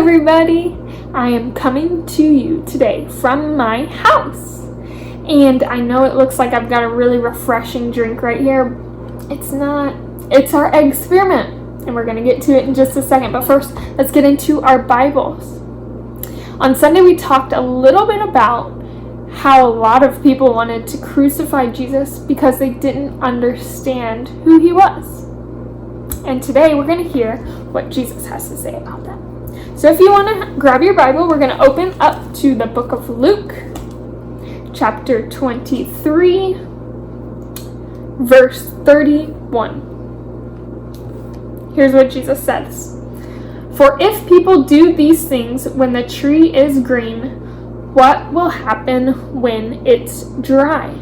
everybody! I am coming to you today from my house. And I know it looks like I've got a really refreshing drink right here. It's not. It's our egg experiment. And we're going to get to it in just a second. But first, let's get into our Bibles. On Sunday, we talked a little bit about how a lot of people wanted to crucify Jesus because they didn't understand who he was. And today we're going to hear what Jesus has to say about that. So if you want to grab your Bible, we're going to open up to the book of Luke, chapter 23, verse 31. Here's what Jesus says. For if people do these things when the tree is green, what will happen when it's dry?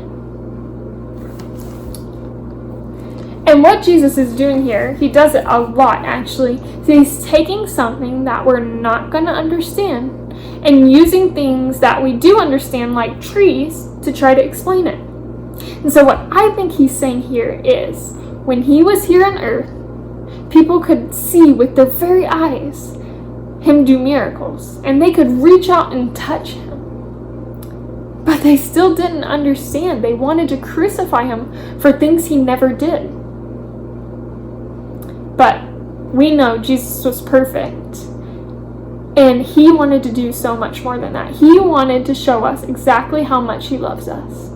And what Jesus is doing here, he does it a lot actually. So he's taking something that we're not going to understand and using things that we do understand, like trees, to try to explain it. And so what I think he's saying here is, when he was here on earth, people could see with their very eyes him do miracles, and they could reach out and touch him. But they still didn't understand. They wanted to crucify him for things he never did. But we know Jesus was perfect, and he wanted to do so much more than that. He wanted to show us exactly how much he loves us,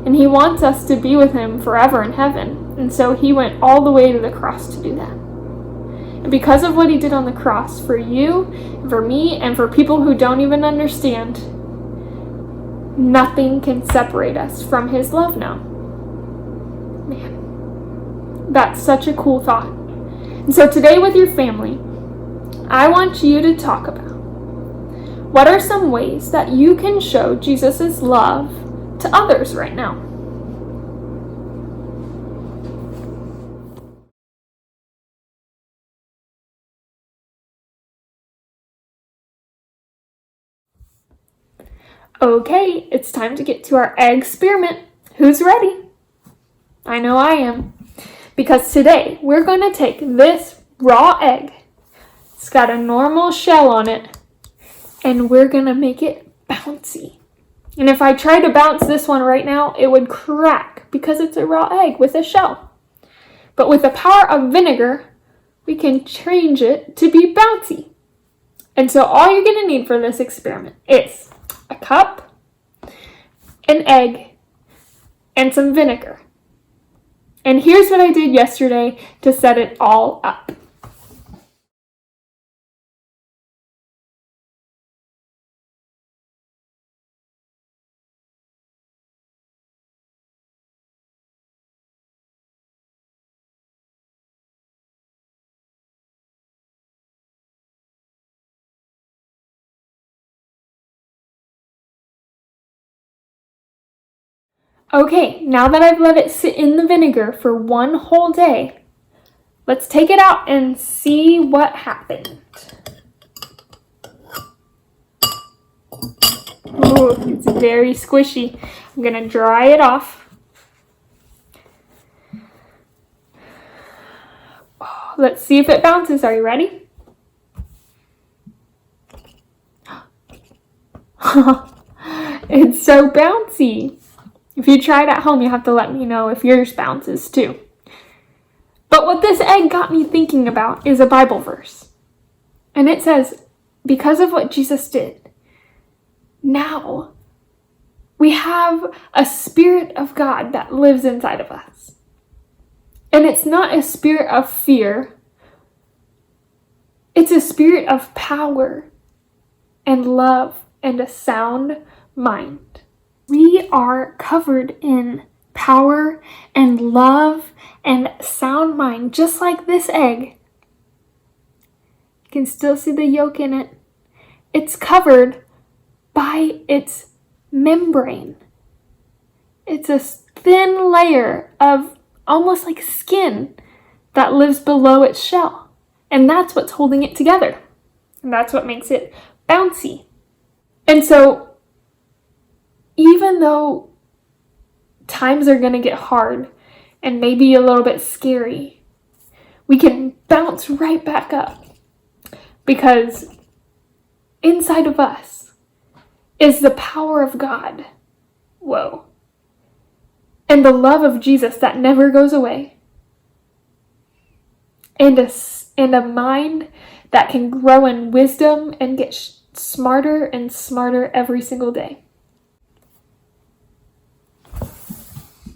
and he wants us to be with him forever in heaven. And so he went all the way to the cross to do that. And because of what he did on the cross for you, for me, and for people who don't even understand, nothing can separate us from his love now. Man, that's such a cool thought. And so today with your family, I want you to talk about what are some ways that you can show Jesus' love to others right now. Okay, it's time to get to our egg experiment. Who's ready? I know I am. Because today we're going to take this raw egg. It's got a normal shell on it. And we're going to make it bouncy. And if I tried to bounce this one right now, it would crack because it's a raw egg with a shell. But with the power of vinegar, we can change it to be bouncy. And so all you're going to need for this experiment is a cup, an egg, and some vinegar. And here's what I did yesterday to set it all up. Okay, now that I've let it sit in the vinegar for one whole day, let's take it out and see what happened. Oh, it's very squishy. I'm going to dry it off. Oh, let's see if it bounces. Are you ready? It's so bouncy. If you try it at home, you have to let me know if yours bounces too. But what this egg got me thinking about is a Bible verse. And it says, because of what Jesus did, now we have a spirit of God that lives inside of us. And it's not a spirit of fear. It's a spirit of power and love and a sound mind. We are covered in power and love and sound mind, just like this egg. You can still see the yolk in it. It's covered by its membrane. It's a thin layer of almost like skin that lives below its shell. And that's what's holding it together. And that's what makes it bouncy. And so, even though times are going to get hard and maybe a little bit scary, we can bounce right back up because inside of us is the power of God. Whoa. And the love of Jesus that never goes away. And a mind that can grow in wisdom and get smarter and smarter every single day.